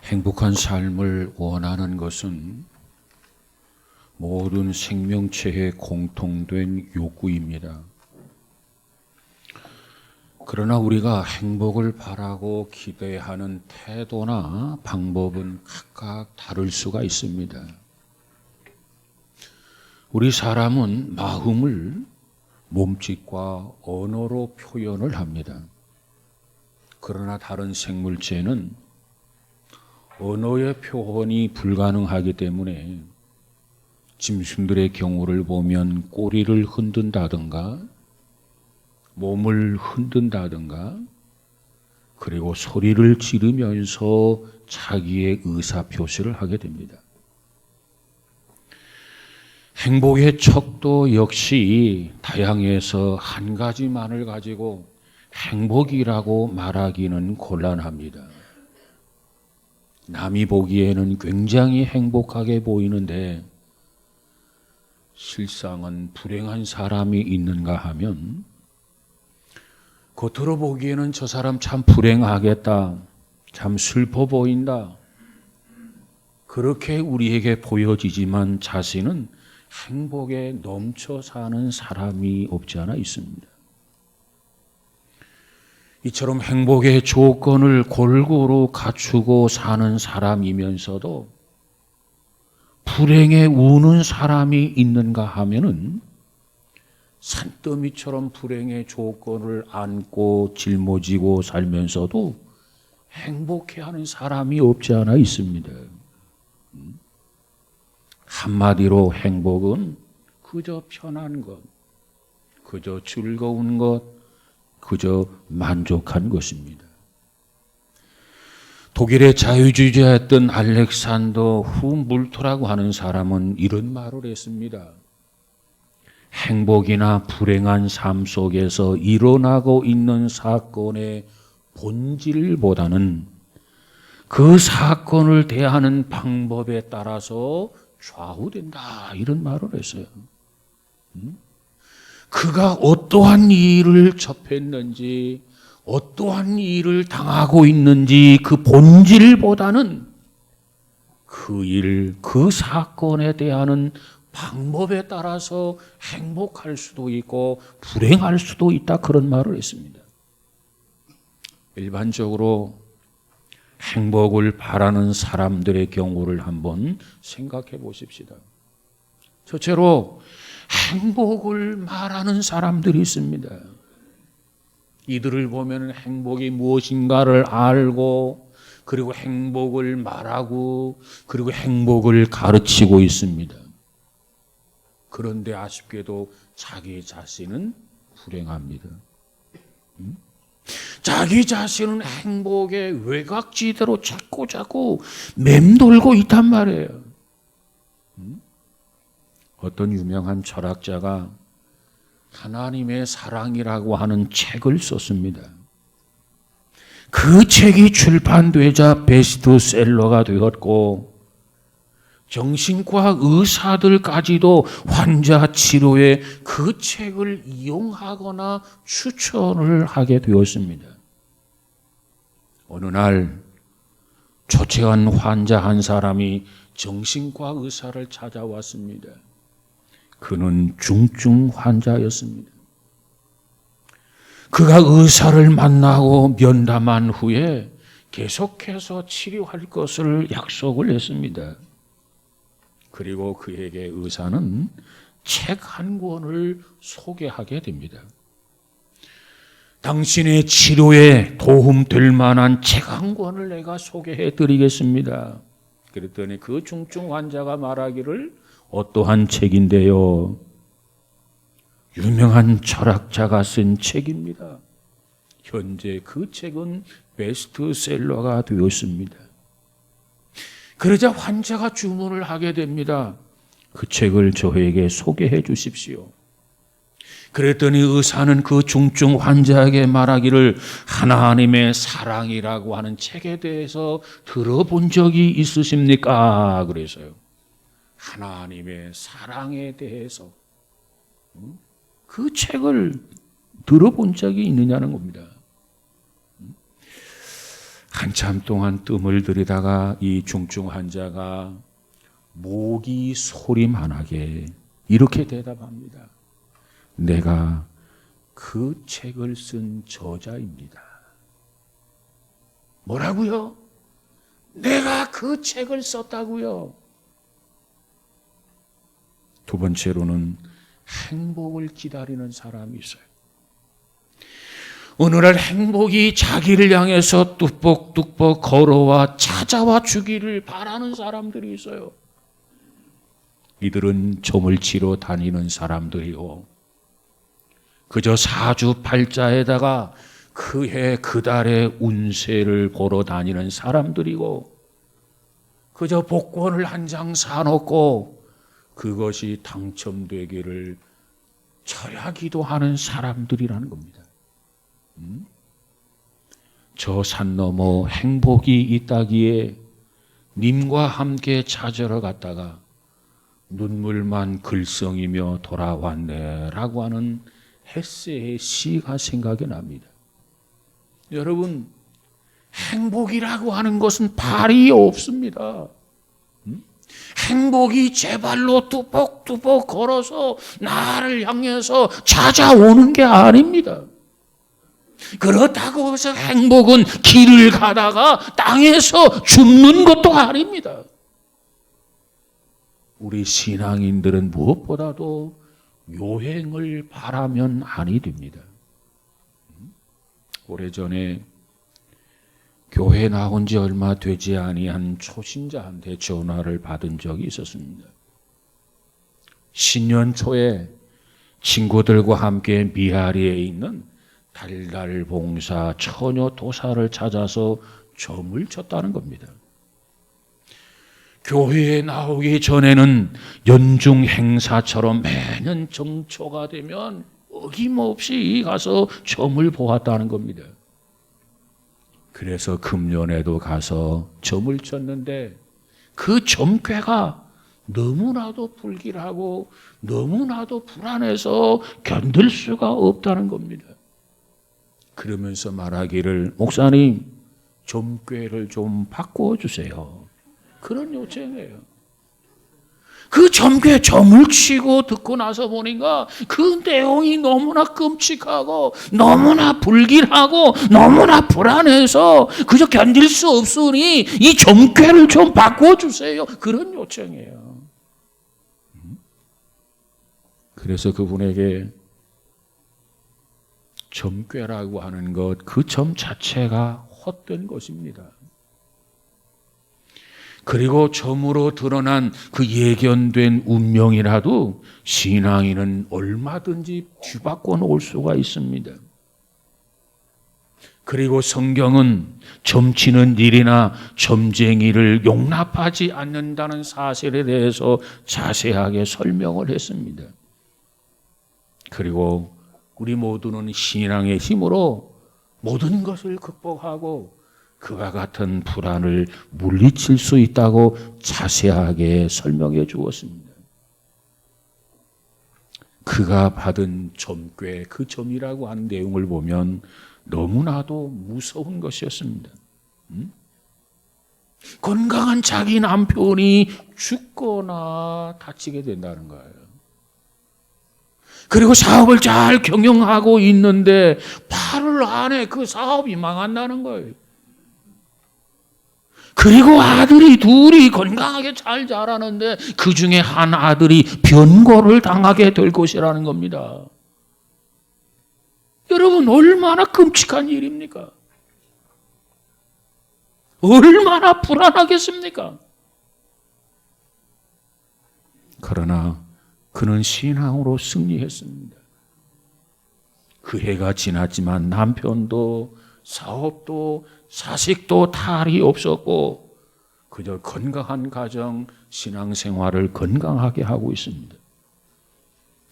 행복한 삶을 원하는 것은 모든 생명체의 공통된 욕구입니다. 그러나 우리가 행복을 바라고 기대하는 태도나 방법은 각각 다를 수가 있습니다. 우리 사람은 마음을 몸짓과 언어로 표현을 합니다. 그러나 다른 생물체는 언어의 표현이 불가능하기 때문에 짐승들의 경우를 보면 꼬리를 흔든다든가 몸을 흔든다든가 그리고 소리를 지르면서 자기의 의사 표시를 하게 됩니다. 행복의 척도 역시 다양해서 한 가지만을 가지고 행복이라고 말하기는 곤란합니다. 남이 보기에는 굉장히 행복하게 보이는데 실상은 불행한 사람이 있는가 하면 겉으로 보기에는 저 사람 참 불행하겠다, 참 슬퍼 보인다, 그렇게 우리에게 보여지지만 자신은 행복에 넘쳐 사는 사람이 없지 않아 있습니다. 이처럼 행복의 조건을 골고루 갖추고 사는 사람이면서도 불행에 우는 사람이 있는가 하면은 산더미처럼 불행의 조건을 안고 짊어지고 살면서도 행복해하는 사람이 없지 않아 있습니다. 한마디로 행복은 그저 편한 것, 그저 즐거운 것, 그저 만족한 것입니다. 독일의 자유주의자였던 알렉산더 훔볼트라고 하는 사람은 이런 말을 했습니다. 행복이나 불행한 삶 속에서 일어나고 있는 사건의 본질보다는 그 사건을 대하는 방법에 따라서 좌우된다, 이런 말을 했어요. 그가 어떠한 일을 접했는지, 어떠한 일을 당하고 있는지 그 본질보다는 그 일, 그 사건에 대한 방법에 따라서 행복할 수도 있고 불행할 수도 있다, 그런 말을 했습니다. 일반적으로 행복을 바라는 사람들의 경우를 한번 생각해 보십시다. 첫째로 행복을 말하는 사람들이 있습니다. 이들을 보면 행복이 무엇인가를 알고 그리고 행복을 말하고 그리고 행복을 가르치고 있습니다. 그런데 아쉽게도 자기 자신은 불행합니다. 자기 자신은 행복의 외곽지대로 자꾸 맴돌고 있단 말이에요. 어떤 유명한 철학자가 하나님의 사랑이라고 하는 책을 썼습니다. 그 책이 출판되자 베스트셀러가 되었고 정신과 의사들까지도 환자 치료에 그 책을 이용하거나 추천을 하게 되었습니다. 어느 날 초췌한 환자 한 사람이 정신과 의사를 찾아왔습니다. 그는 중증 환자였습니다. 그가 의사를 만나고 면담한 후에 계속해서 치료할 것을 약속을 했습니다. 그리고 그에게 의사는 책 한 권을 소개하게 됩니다. 당신의 치료에 도움될 만한 책 한 권을 내가 소개해 드리겠습니다. 그랬더니 그 중증 환자가 말하기를 어떠한 책인데요? 유명한 철학자가 쓴 책입니다. 현재 그 책은 베스트셀러가 되었습니다. 그러자 환자가 주문을 하게 됩니다. 그 책을 저에게 소개해 주십시오. 그랬더니 의사는 그 중증 환자에게 말하기를 하나님의 사랑이라고 하는 책에 대해서 들어본 적이 있으십니까? 그래서요. 하나님의 사랑에 대해서 그 책을 들어본 적이 있느냐는 겁니다. 한참 동안 뜸을 들이다가 이 중증 환자가 목이 소리만하게 이렇게 대답합니다. 내가 그 책을 쓴 저자입니다. 뭐라고요? 내가 그 책을 썼다고요. 두 번째로는 행복을 기다리는 사람이 있어요. 오늘날 행복이 자기를 향해서 뚝벅뚝벅 걸어와 찾아와 주기를 바라는 사람들이 있어요. 이들은 점을 치러 다니는 사람들이고 그저 사주팔자에다가 그해 그달의 운세를 보러 다니는 사람들이고 그저 복권을 한 장 사놓고 그것이 당첨되기를 절하기도 하는 사람들이라는 겁니다. 저 산 너머 행복이 있다기에 님과 함께 찾으러 갔다가 눈물만 글썽이며 돌아왔네라고 하는 헤세의 시가 생각이 납니다. 여러분, 행복이라고 하는 것은 발이 없습니다. 행복이 제 발로 뚜벅뚜벅 걸어서 나를 향해서 찾아오는 게 아닙니다. 그렇다고 해서 행복은 길을 가다가 땅에서 줍는 것도 아닙니다. 우리 신앙인들은 무엇보다도 요행을 바라면 아니 됩니다. 오래전에 교회 나온 지 얼마 되지 아니한 초신자한테 전화를 받은 적이 있었습니다. 신년 초에 친구들과 함께 미아리에 있는 달달봉사 처녀 도사를 찾아서 점을 쳤다는 겁니다. 교회에 나오기 전에는 연중 행사처럼 매년 정초가 되면 어김없이 가서 점을 보았다는 겁니다. 그래서 금년에도 가서 점을 쳤는데 그 점괘가 너무나도 불길하고 너무나도 불안해서 견딜 수가 없다는 겁니다. 그러면서 말하기를 목사님 점괘를 좀 바꿔주세요. 그런 요청이에요. 그 점괘 점을 치고 듣고 나서 보니까 그 내용이 너무나 끔찍하고 너무나 불길하고 너무나 불안해서 그저 견딜 수 없으니 이 점괘를 좀 바꿔주세요. 그런 요청이에요. 그래서 그분에게 점괘라고 하는 것, 그 점 자체가 헛된 것입니다. 그리고 점으로 드러난 그 예견된 운명이라도 신앙인은 얼마든지 뒤바꿔 놓을 수가 있습니다. 그리고 성경은 점치는 일이나 점쟁이를 용납하지 않는다는 사실에 대해서 자세하게 설명을 했습니다. 그리고 우리 모두는 신앙의 힘으로 모든 것을 극복하고 그와 같은 불안을 물리칠 수 있다고 자세하게 설명해 주었습니다. 그가 받은 점괘, 그 점이라고 하는 내용을 보면 너무나도 무서운 것이었습니다. 건강한 자기 남편이 죽거나 다치게 된다는 거예요. 그리고 사업을 잘 경영하고 있는데 8월 안에 그 사업이 망한다는 거예요. 그리고 아들이 둘이 건강하게 잘 자라는데 그 중에 한 아들이 변고를 당하게 될 것이라는 겁니다. 여러분 얼마나 끔찍한 일입니까? 얼마나 불안하겠습니까? 그러나 그는 신앙으로 승리했습니다. 그 해가 지났지만 남편도 사업도 사식도 탈이 없었고 그저 건강한 가정, 신앙생활을 건강하게 하고 있습니다.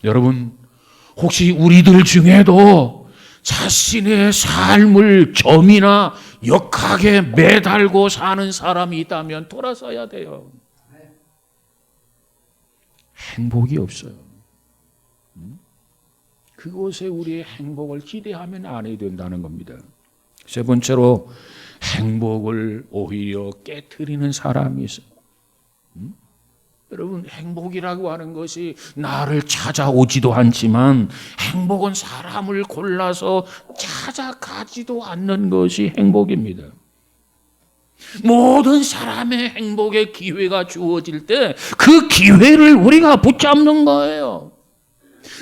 여러분 혹시 우리들 중에도 자신의 삶을 점이나 역학에 매달고 사는 사람이 있다면 돌아서야 돼요. 행복이 없어요. 그곳에 우리의 행복을 기대하면 안 해야 된다는 겁니다. 세 번째로 행복을 오히려 깨트리는 사람이 있어요. 여러분, 행복이라고 하는 것이 나를 찾아오지도 않지만 행복은 사람을 골라서 찾아가지도 않는 것이 행복입니다. 모든 사람의 행복의 기회가 주어질 때 그 기회를 우리가 붙잡는 거예요.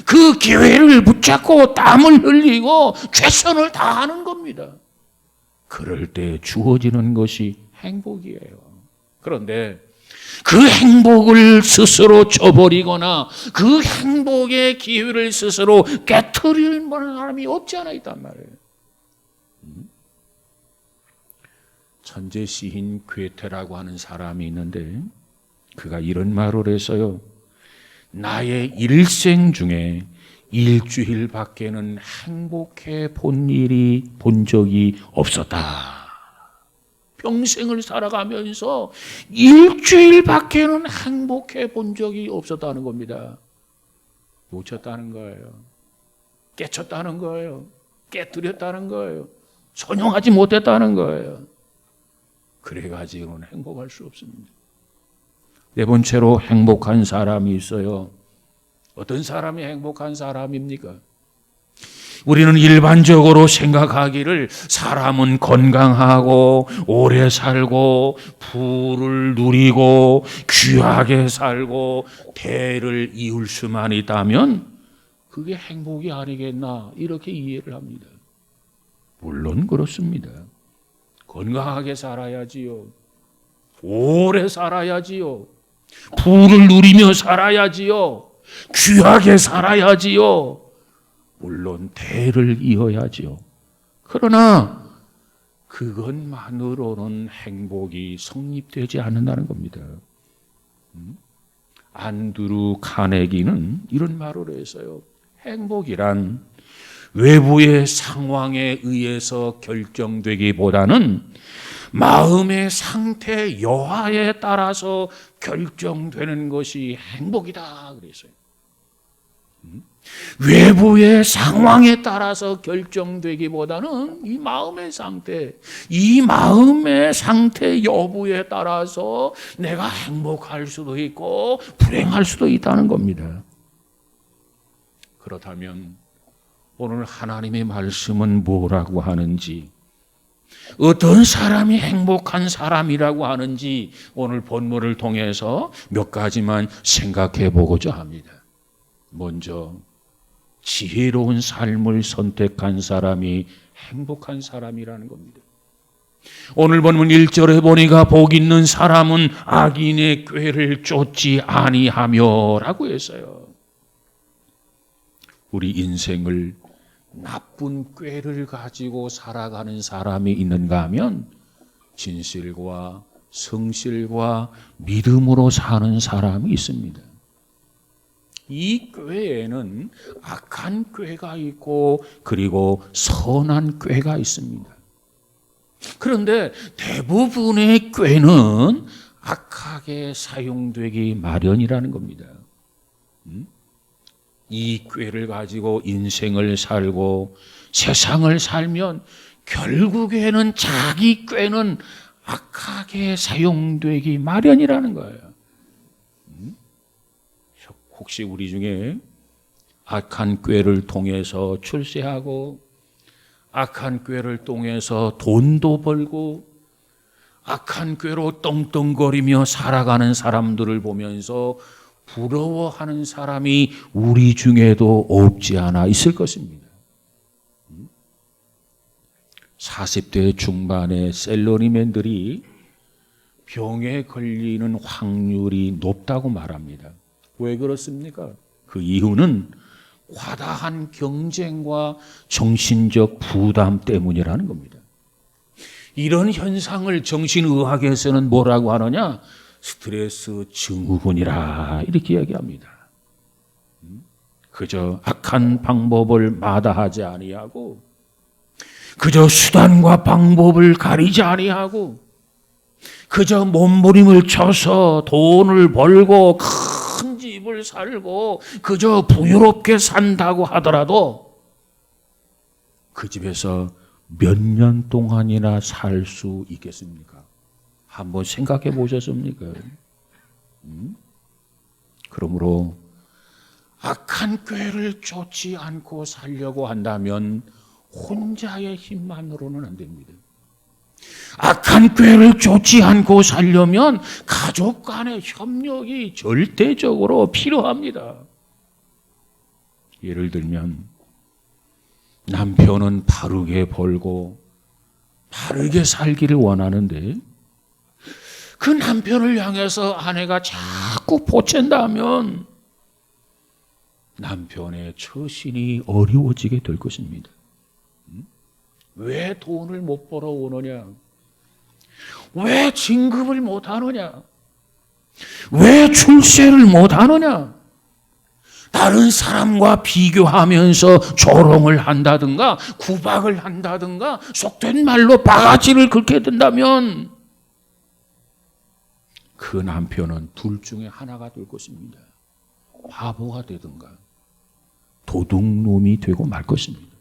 그 기회를 붙잡고 땀을 흘리고 최선을 다하는 겁니다. 그럴 때 주어지는 것이 행복이에요. 그런데 그 행복을 스스로 저버리거나 그 행복의 기회를 스스로 깨트리는 사람이 없지 않아 있단 말이에요. 천재 시인 괴테라고 하는 사람이 있는데 그가 이런 말을 했어요. 나의 일생 중에 일주일 밖에는 행복해 본 적이 없었다. 평생을 살아가면서 일주일 밖에는 행복해 본 적이 없었다는 겁니다. 놓쳤다는 거예요. 깨쳤다는 거예요. 깨뜨렸다는 거예요. 선용하지 못했다는 거예요. 그래가지고는 행복할 수 없습니다. 네 번째로 행복한 사람이 있어요. 어떤 사람이 행복한 사람입니까? 우리는 일반적으로 생각하기를 사람은 건강하고 오래 살고 부를 누리고 귀하게 살고 대를 이을 수만 있다면 그게 행복이 아니겠나 이렇게 이해를 합니다. 물론 그렇습니다. 건강하게 살아야지요. 오래 살아야지요. 부를 누리며 살아야지요. 귀하게 살아야지요. 물론 대를 이어야지요. 그러나 그것만으로는 행복이 성립되지 않는다는 겁니다. 안드루 카네기는 이런 말을 했어요. 행복이란 외부의 상황에 의해서 결정되기보다는 마음의 상태 여하에 따라서 결정되는 것이 행복이다 그랬어요. 외부의 상황에 따라서 결정되기보다는 이 마음의 상태 여부에 따라서 내가 행복할 수도 있고 불행할 수도 있다는 겁니다. 그렇다면 오늘 하나님의 말씀은 뭐라고 하는지, 어떤 사람이 행복한 사람이라고 하는지 오늘 본문을 통해서 몇 가지만 생각해 보고자 합니다. 먼저 지혜로운 삶을 선택한 사람이 행복한 사람이라는 겁니다. 오늘 본문 1절에 보니까 복 있는 사람은 악인의 꾀를 쫓지 아니하며 라고 했어요. 우리 인생을 나쁜 꾀를 가지고 살아가는 사람이 있는가 하면 진실과 성실과 믿음으로 사는 사람이 있습니다. 이 꾀에는 악한 꾀가 있고 그리고 선한 꾀가 있습니다. 그런데 대부분의 꾀는 악하게 사용되기 마련이라는 겁니다. 이 꾀를 가지고 인생을 살고 세상을 살면 결국에는 자기 꾀는 악하게 사용되기 마련이라는 거예요. 혹시 우리 중에 악한 꾀를 통해서 출세하고 악한 꾀를 통해서 돈도 벌고 악한 꾀로 떵떵거리며 살아가는 사람들을 보면서 부러워하는 사람이 우리 중에도 없지 않아 있을 것입니다. 40대 중반의 셀러리맨들이 병에 걸리는 확률이 높다고 말합니다. 왜 그렇습니까? 그 이유는 과다한 경쟁과 정신적 부담 때문이라는 겁니다. 이런 현상을 정신의학에서는 뭐라고 하느냐? 스트레스 증후군이라 이렇게 이야기합니다. 그저 악한 방법을 마다하지 아니하고 그저 수단과 방법을 가리지 아니하고 그저 몸부림을 쳐서 돈을 벌고 큰 집을 살고 그저 부유롭게 산다고 하더라도 그 집에서 몇 년 동안이나 살 수 있겠습니까? 한번 생각해 보셨습니까? 그러므로 악한 꾀를 쫓지 않고 살려고 한다면 혼자의 힘만으로는 안 됩니다. 악한 꾀를 쫓지 않고 살려면 가족 간의 협력이 절대적으로 필요합니다. 예를 들면 남편은 바르게 벌고 바르게 살기를 원하는데 그 남편을 향해서 아내가 자꾸 보챈다면 남편의 처신이 어려워지게 될 것입니다. 왜 돈을 못 벌어오느냐? 왜 진급을 못하느냐? 왜 출세를 못하느냐? 다른 사람과 비교하면서 조롱을 한다든가 구박을 한다든가 속된 말로 바가지를 긁게 된다면 그 남편은 둘 중에 하나가 될 것입니다. 바보가 되든가 도둑놈이 되고 말 것입니다.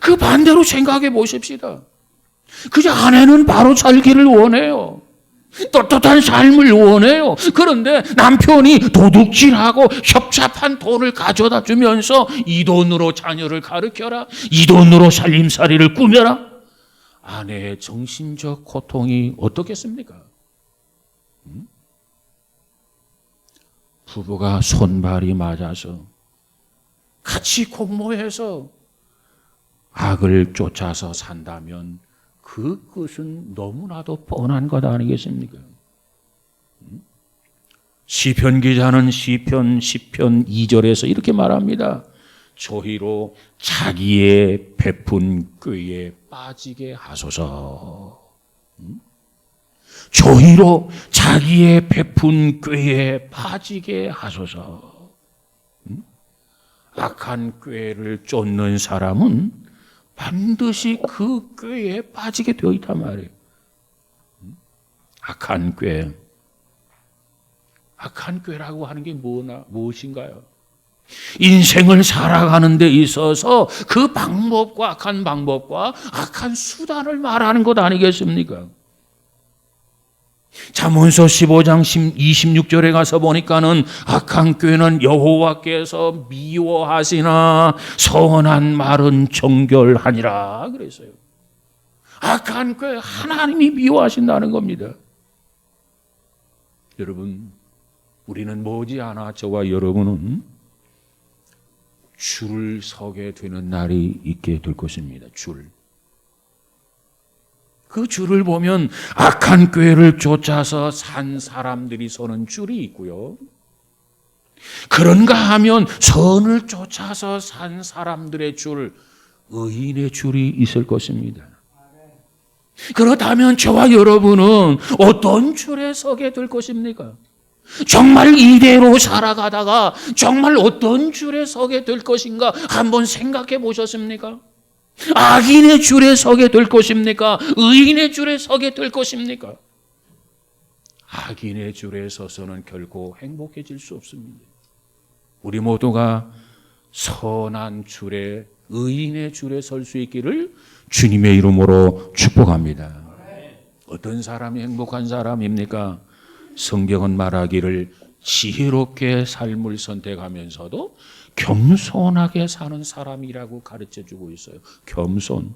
그 반대로 생각해 보십시다. 그저 아내는 바로 살기를 원해요. 떳떳한 삶을 원해요. 그런데 남편이 도둑질하고 협잡한 돈을 가져다 주면서 이 돈으로 자녀를 가르쳐라, 이 돈으로 살림살이를 꾸며라. 아내의 정신적 고통이 어떻겠습니까? 부부가 손발이 맞아서 같이 공모해서 악을 쫓아서 산다면 그 끝은 너무나도 뻔한 것 아니겠습니까? 시편 기자는 시편 10편 2절에서 이렇게 말합니다. 저희로 자기의 베푼 꾀에 빠지게 하소서. 저희로 자기의 베푼 꾀에 빠지게 하소서. 악한 꾀를 쫓는 사람은 반드시 그 꾀에 빠지게 되어 있단 말이에요. 악한 꾀. 악한 꾀라고 하는 게 무엇인가요? 인생을 살아가는 데 있어서 그 방법과 악한 방법과 악한 수단을 말하는 것 아니겠습니까? 잠언서 15장 26절에 가서 보니까는 악한 꾀는 여호와께서 미워하시나 선한 말은 정결하니라 그랬어요. 악한 꾀 하나님이 미워하신다는 겁니다. 여러분, 우리는 머지않아 저와 여러분은 줄을 서게 되는 날이 있게 될 것입니다. 줄. 그 줄을 보면 악한 꾀를 쫓아서 산 사람들이 서는 줄이 있고요. 그런가 하면 선을 쫓아서 산 사람들의 줄, 의인의 줄이 있을 것입니다. 그렇다면 저와 여러분은 어떤 줄에 서게 될 것입니까? 정말 이대로 살아가다가 정말 어떤 줄에 서게 될 것인가 한번 생각해 보셨습니까? 악인의 줄에 서게 될 것입니까? 의인의 줄에 서게 될 것입니까? 악인의 줄에 서서는 결코 행복해질 수 없습니다. 우리 모두가 선한 줄에, 의인의 줄에 설 수 있기를 주님의 이름으로 축복합니다. 어떤 사람이 행복한 사람입니까? 성경은 말하기를 지혜롭게 삶을 선택하면서도 겸손하게 사는 사람이라고 가르쳐주고 있어요. 겸손.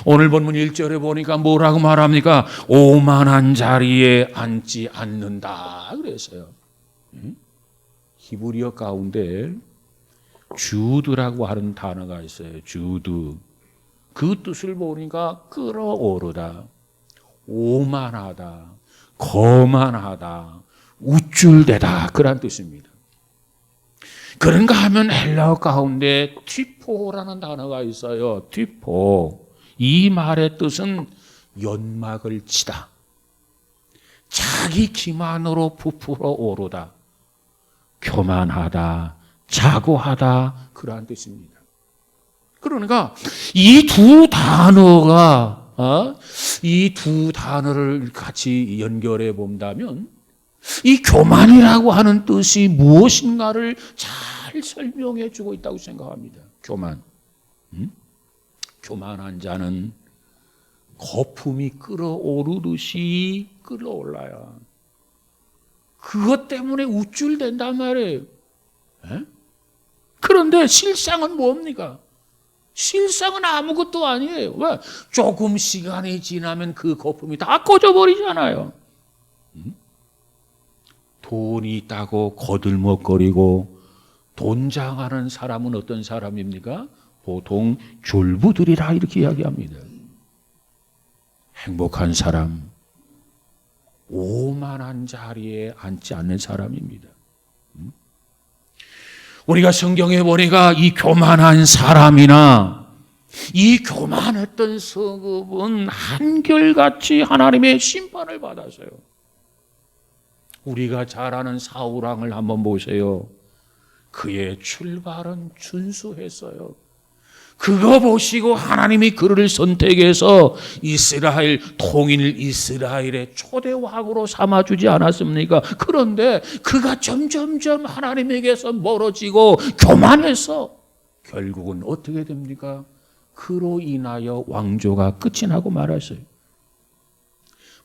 오늘 본문 1절에 보니까 뭐라고 말합니까? 오만한 자리에 앉지 않는다 그랬어요. 히브리어 가운데 주드라고 하는 단어가 있어요. 주드. 그 뜻을 보니까 끌어오르다, 오만하다, 거만하다, 우쭐대다 그런 뜻입니다. 그런가 하면 헬라어 가운데 튀포라는 단어가 있어요. 튀포. 이 말의 뜻은 연막을 치다, 자기 기만으로 부풀어 오르다, 교만하다, 자고하다 그러한 뜻입니다. 그러니까 이 두 단어가 이 두 단어를 같이 연결해 본다면 이 교만이라고 하는 뜻이 무엇인가를 잘 설명해 주고 있다고 생각합니다. 교만. 교만한 자는 거품이 끓어오르듯이 끓어올라요. 그것 때문에 우쭐댄단 말이에요. 에? 그런데 실상은 뭡니까? 실상은 아무것도 아니에요. 왜? 조금 시간이 지나면 그 거품이 다 꺼져버리잖아요. 돈이 있다고 거들먹거리고 돈장하는 사람은 어떤 사람입니까? 보통 졸부들이라 이렇게 이야기합니다. 행복한 사람, 오만한 자리에 앉지 않는 사람입니다. 우리가 성경에 보니까 이 교만한 사람이나 이 교만했던 성읍은 한결같이 하나님의 심판을 받았어요. 우리가 잘 아는 사울왕을 한번 보세요. 그의 출발은 준수했어요. 그거 보시고 하나님이 그를 선택해서 이스라엘, 통일 이스라엘의 초대 왕으로 삼아주지 않았습니까? 그런데 그가 점점점 하나님에게서 멀어지고 교만해서 결국은 어떻게 됩니까? 그로 인하여 왕조가 끝이 나고 말았어요.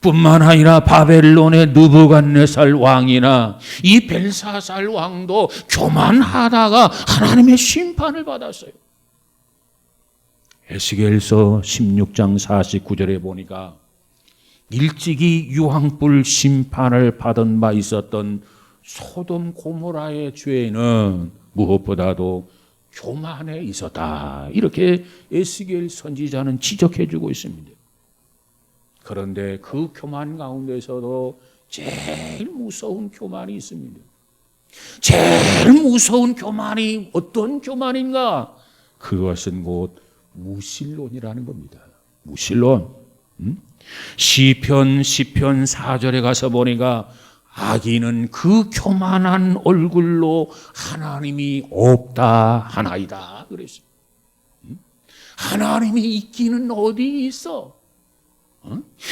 뿐만 아니라 바벨론의 느부갓네살 왕이나 이 벨사살 왕도 교만하다가 하나님의 심판을 받았어요. 에스겔서 16장 49절에 보니까 일찍이 유황불 심판을 받은 바 있었던 소돔 고모라의 죄는 무엇보다도 교만에 있었다. 이렇게 에스겔 선지자는 지적해주고 있습니다. 그런데 그 교만 가운데서도 제일 무서운 교만이 있습니다. 제일 무서운 교만이 어떤 교만인가? 그것은 곧 무신론이라는 겁니다. 무신론. 시편 4절에 가서 보니까 악인은 그 교만한 얼굴로 하나님이 없다 하나이다 그랬어요. 하나님이 있기는 어디 있어?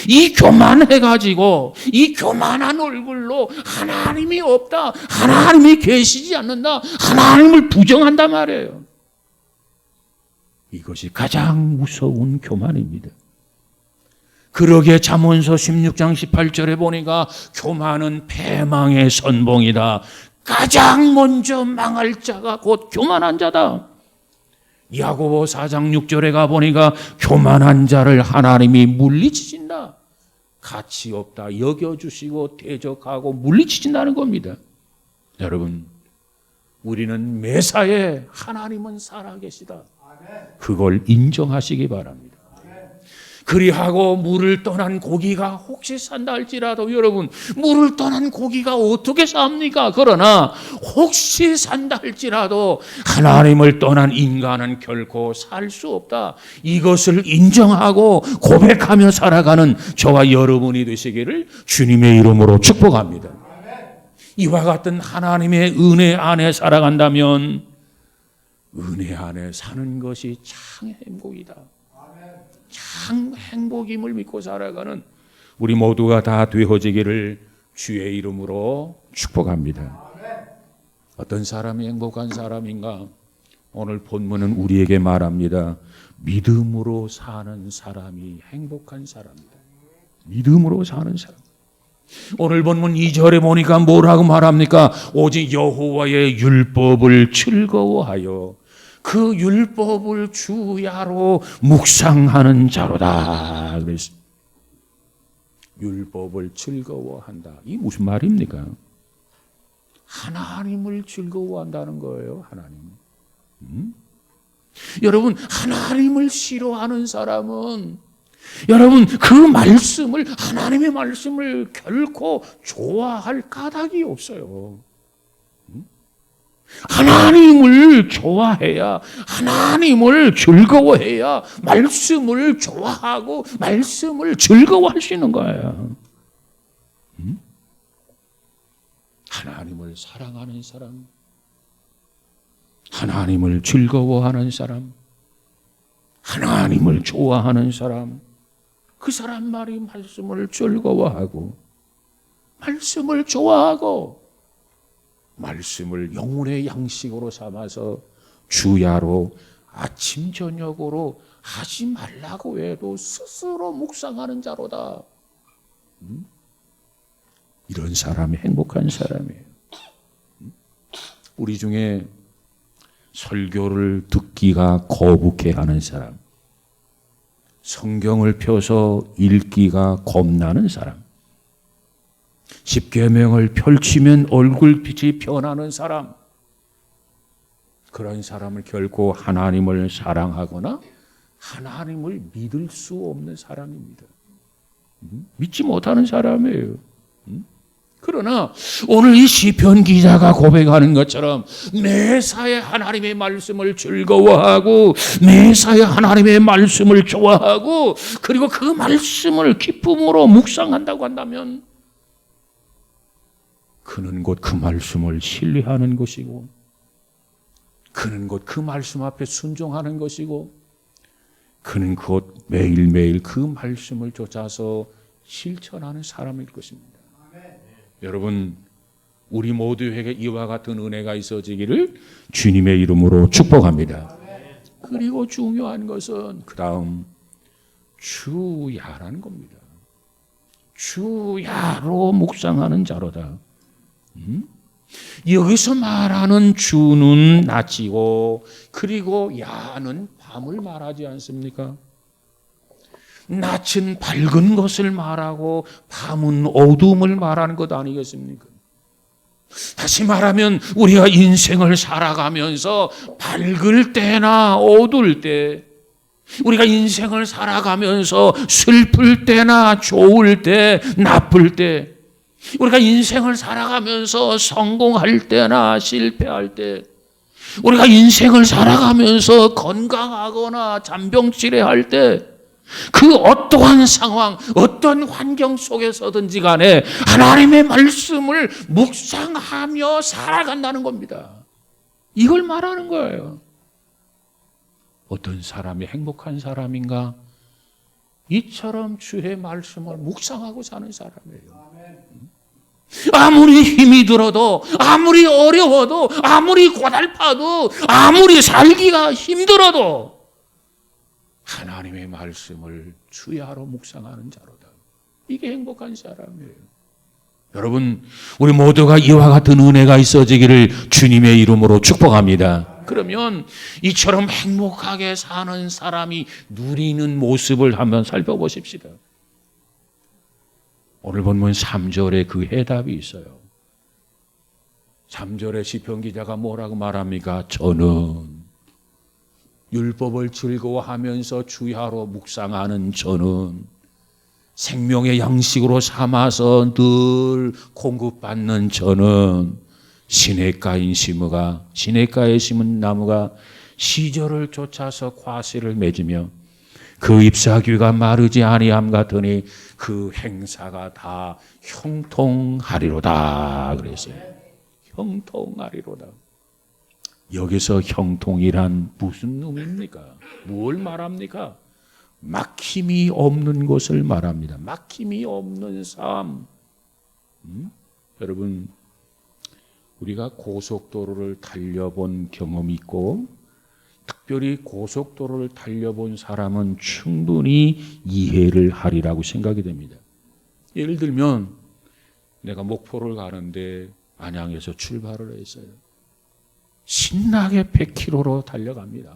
이 교만해가지고 이 교만한 얼굴로 하나님이 없다, 하나님이 계시지 않는다, 하나님을 부정한단 말이에요. 이것이 가장 무서운 교만입니다. 그러기에 잠언서 16장 18절에 보니까 교만은 패망의 선봉이다. 가장 먼저 망할 자가 곧 교만한 자다. 야고보 4장 6절에 가보니까 교만한 자를 하나님이 물리치신다. 가치 없다 여겨주시고 대적하고 물리치신다는 겁니다. 여러분, 우리는 매사에 하나님은 살아계시다. 그걸 인정하시기 바랍니다. 그리하고 물을 떠난 고기가 혹시 산다 할지라도 여러분, 물을 떠난 고기가 어떻게 삽니까? 그러나 혹시 산다 할지라도 하나님을 떠난 인간은 결코 살 수 없다. 이것을 인정하고 고백하며 살아가는 저와 여러분이 되시기를 주님의 이름으로 축복합니다. 이와 같은 하나님의 은혜 안에 살아간다면 은혜 안에 사는 것이 참 행복이다. 참 행복임을 믿고 살아가는 우리 모두가 다 되어지기를 주의 이름으로 축복합니다. 어떤 사람이 행복한 사람인가? 오늘 본문은 우리에게 말합니다. 믿음으로 사는 사람이 행복한 사람이다. 믿음으로 사는 사람. 오늘 본문 2절에 보니까 뭐라고 말합니까? 오직 여호와의 율법을 즐거워하여 그 율법을 주야로 묵상하는 자로다. 그랬습니다. 율법을 즐거워한다. 이게 무슨 말입니까? 하나님을 즐거워한다는 거예요. 하나님. 여러분, 하나님을 싫어하는 사람은 여러분 그 말씀을, 하나님의 말씀을 결코 좋아할 까닭이 없어요. 하나님을 좋아해야, 하나님을 즐거워해야 말씀을 좋아하고 말씀을 즐거워할 수 있는 거예요. 하나님을 사랑하는 사람, 하나님을 즐거워하는 사람, 하나님을 좋아하는 사람, 그 사람만이 말씀을 즐거워하고 말씀을 좋아하고 말씀을 영혼의 양식으로 삼아서 주야로 아침 저녁으로 하지 말라고 해도 스스로 묵상하는 자로다. 이런 사람이 행복한 사람이에요. 우리 중에 설교를 듣기가 거북해하는 사람, 성경을 펴서 읽기가 겁나는 사람, 십계명을 펼치면 얼굴빛이 변하는 사람, 그런 사람을 결코 하나님을 사랑하거나 하나님을 믿을 수 없는 사람입니다. 믿지 못하는 사람이에요. 그러나 오늘 이 시편 기자가 고백하는 것처럼 매사에 하나님의 말씀을 즐거워하고 매사에 하나님의 말씀을 좋아하고 그리고 그 말씀을 기쁨으로 묵상한다고 한다면 그는 곧 그 말씀을 신뢰하는 것이고 그는 곧 그 말씀 앞에 순종하는 것이고 그는 곧 매일매일 그 말씀을 쫓아서 실천하는 사람일 것입니다. 여러분, 우리 모두에게 이와 같은 은혜가 있어지기를 주님의 이름으로 축복합니다. 그리고 중요한 것은 그 다음 주야라는 겁니다. 주야로 묵상하는 자로다. 여기서 말하는 주는 낮이고 그리고 야는 밤을 말하지 않습니까? 낮은 밝은 것을 말하고 밤은 어둠을 말하는 것 아니겠습니까? 다시 말하면 우리가 인생을 살아가면서 밝을 때나 어두울 때 우리가 인생을 살아가면서 슬플 때나 좋을 때 나쁠 때 우리가 인생을 살아가면서 성공할 때나 실패할 때 우리가 인생을 살아가면서 건강하거나 잔병치레할 때 그 어떠한 상황, 어떤 환경 속에서든지 간에 하나님의 말씀을 묵상하며 살아간다는 겁니다. 이걸 말하는 거예요. 어떤 사람이 행복한 사람인가? 이처럼 주의 말씀을 묵상하고 사는 사람이에요. 아무리 힘이 들어도 아무리 어려워도 아무리 고달파도 아무리 살기가 힘들어도 하나님의 말씀을 주야로 묵상하는 자로다. 이게 행복한 사람이에요. 여러분, 우리 모두가 이와 같은 은혜가 있어지기를 주님의 이름으로 축복합니다. 그러면 이처럼 행복하게 사는 사람이 누리는 모습을 한번 살펴보십시다. 오늘 본문 3절에 그 해답이 있어요. 3절에 시편 기자가 뭐라고 말합니까? 저는 율법을 즐거워하면서 주야로 묵상하는 저는 생명의 양식으로 삼아서 늘 공급받는 저는 시냇가에 심은 나무가 시절을 쫓아서 과실을 맺으며 그 잎사귀가 마르지 아니함 같으니 그 행사가 다 형통하리로다 그랬어요. 형통하리로다. 여기서 형통이란 무슨 의미입니까? 뭘 말합니까? 막힘이 없는 것을 말합니다. 막힘이 없는 삶. 여러분, 우리가 고속도로를 달려본 경험이 있고 특별히 고속도로를 달려본 사람은 충분히 이해를 하리라고 생각이 됩니다. 예를 들면 내가 목포를 가는데 안양에서 출발을 했어요. 신나게 100km로 달려갑니다.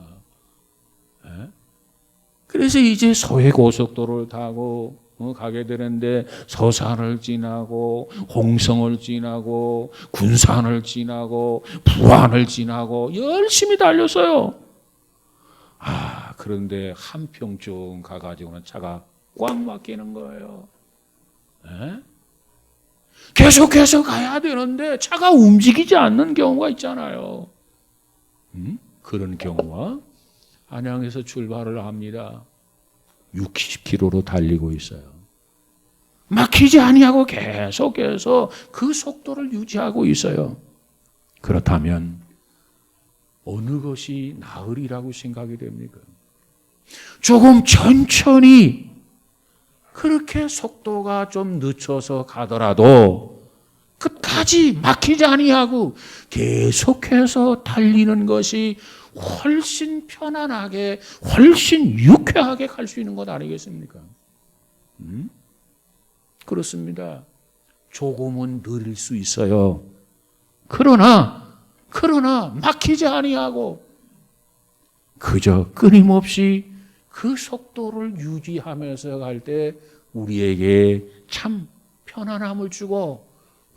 그래서 이제 서해고속도로를 타고 가게 되는데 서산을 지나고 홍성을 지나고 군산을 지나고 부안을 지나고 열심히 달렸어요. 그런데 한평쯤 가가지고는 차가 꽉 막히는 거예요. 계속해서 가야 되는데 차가 움직이지 않는 경우가 있잖아요. 그런 경우와 안양에서 출발을 합니다. 60km로 달리고 있어요. 막히지 아니하고 계속해서 그 속도를 유지하고 있어요. 그렇다면 어느 것이 나으리라고 생각이 됩니까? 조금 천천히 그렇게 속도가 좀 늦춰서 가더라도 끝까지 막히지 아니하고 계속해서 달리는 것이 훨씬 편안하게, 훨씬 유쾌하게 갈 수 있는 것 아니겠습니까? 그렇습니다. 조금은 느릴 수 있어요. 그러나 막히지 아니하고 그저 끊임없이 그 속도를 유지하면서 갈 때 우리에게 참 편안함을 주고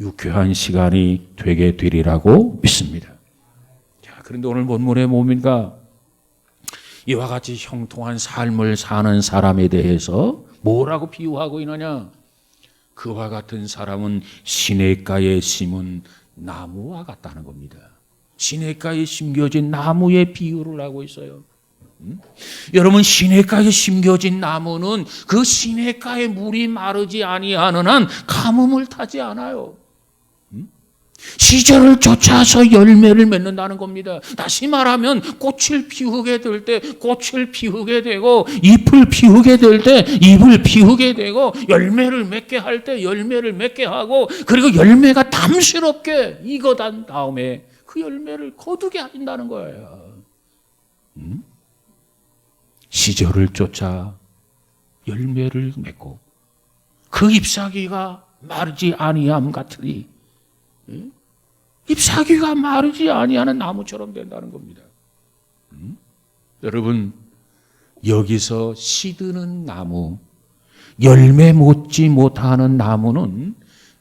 유쾌한 시간이 되게 되리라고 믿습니다. 자, 그런데 오늘 본문의 뭡니까? 이와 같이 형통한 삶을 사는 사람에 대해서 뭐라고 비유하고 있느냐? 그와 같은 사람은 시냇가에 심은 나무와 같다는 겁니다. 시냇가에 심겨진 나무의 비유를 하고 있어요. 여러분, 시냇가에 심겨진 나무는 그 시냇가에 물이 마르지 아니하는 한 가뭄을 타지 않아요. 시절을 쫓아서 열매를 맺는다는 겁니다. 다시 말하면 꽃을 피우게 될 때 꽃을 피우게 되고, 잎을 피우게 될 때 잎을 피우게 되고, 열매를 맺게 할 때 열매를 맺게 하고, 그리고 열매가 담스럽게 익어단 다음에 그 열매를 거두게 한다는 거예요. 시절을 쫓아 열매를 맺고 그 잎사귀가 마르지 아니함 같으니, 잎사귀가 마르지 아니하는 나무처럼 된다는 겁니다. 여러분, 여기서 시드는 나무, 열매 맺지 못하는 나무는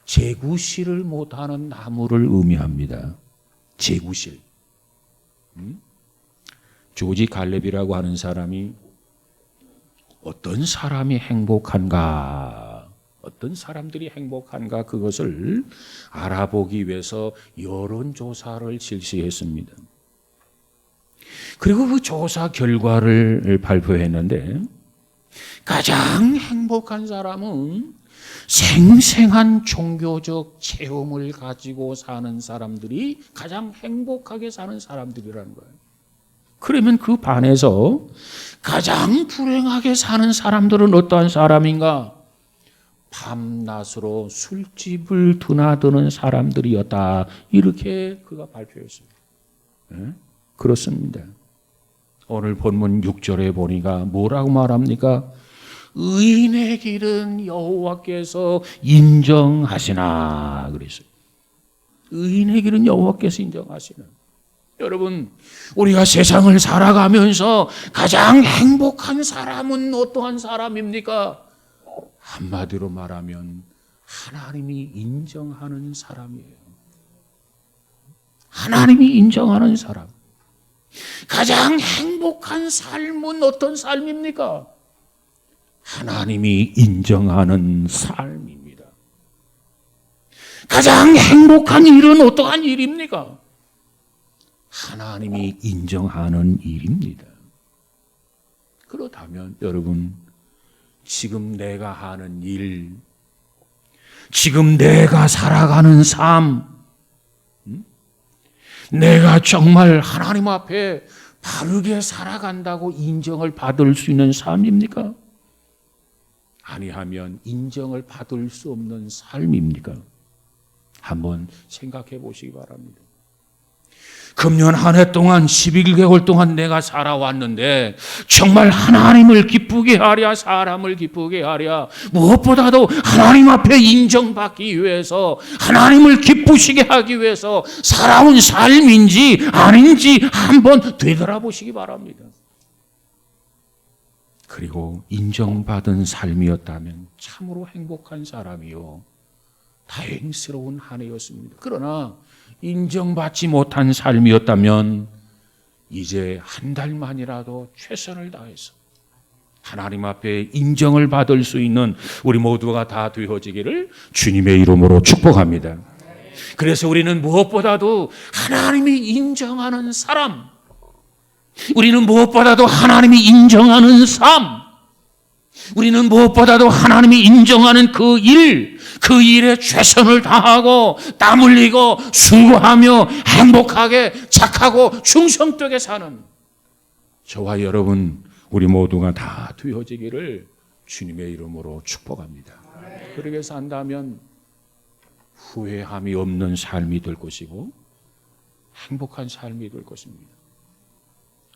제구실을 못하는 나무를 의미합니다. 제구실. 조지 갈렙이라고 하는 사람이 어떤 사람이 행복한가, 어떤 사람들이 행복한가, 그것을 알아보기 위해서 여론조사를 실시했습니다. 그리고 그 조사 결과를 발표했는데, 가장 행복한 사람은 생생한 종교적 체험을 가지고 사는 사람들이 가장 행복하게 사는 사람들이라는 거예요. 그러면 그 반에서 가장 불행하게 사는 사람들은 어떠한 사람인가? 밤낮으로 술집을 드나드는 사람들이었다. 이렇게 그가 발표했습니다. 네? 그렇습니다. 오늘 본문 6절에 보니까 뭐라고 말합니까? 의인의 길은 여호와께서 인정하시나 그랬어요. 의인의 길은 여호와께서 인정하시나. 여러분, 우리가 세상을 살아가면서 가장 행복한 사람은 어떠한 사람입니까? 한마디로 말하면 하나님이 인정하는 사람이에요. 하나님이 인정하는 사람. 가장 행복한 삶은 어떤 삶입니까? 하나님이 인정하는 삶입니다. 가장 행복한 일은 어떠한 일입니까? 하나님이 인정하는 일입니다. 그렇다면 여러분, 지금 내가 하는 일, 지금 내가 살아가는 삶, 내가 정말 하나님 앞에 바르게 살아간다고 인정을 받을 수 있는 삶입니까? 아니하면 인정을 받을 수 없는 삶입니까? 한번 생각해 보시기 바랍니다. 금년 한 해 동안 11개월 동안 내가 살아왔는데 정말 하나님을 기쁘게 하랴, 사람을 기쁘게 하랴, 무엇보다도 하나님 앞에 인정받기 위해서, 하나님을 기쁘시게 하기 위해서 살아온 삶인지 아닌지 한번 되돌아보시기 바랍니다. 그리고 인정받은 삶이었다면 참으로 행복한 사람이요, 다행스러운 한 해였습니다. 그러나 인정받지 못한 삶이었다면 이제 한 달만이라도 최선을 다해서 하나님 앞에 인정을 받을 수 있는 우리 모두가 다 되어지기를 주님의 이름으로 축복합니다. 그래서 우리는 무엇보다도 하나님이 인정하는 사람, 우리는 무엇보다도 하나님이 인정하는 삶, 우리는 무엇보다도 하나님이 인정하는 그 일에 최선을 다하고 땀 흘리고 수고하며 행복하게 착하고 충성되게 사는 저와 여러분, 우리 모두가 다 되어지기를 주님의 이름으로 축복합니다. 그렇게 산다면 후회함이 없는 삶이 될 것이고 행복한 삶이 될 것입니다.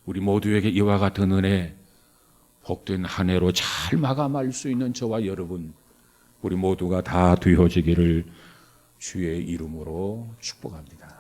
우리 모두에게 이와 같은 은혜, 복된 한 해로 잘 마감할 수 있는 저와 여러분, 우리 모두가 다 되어지기를 주의 이름으로 축복합니다.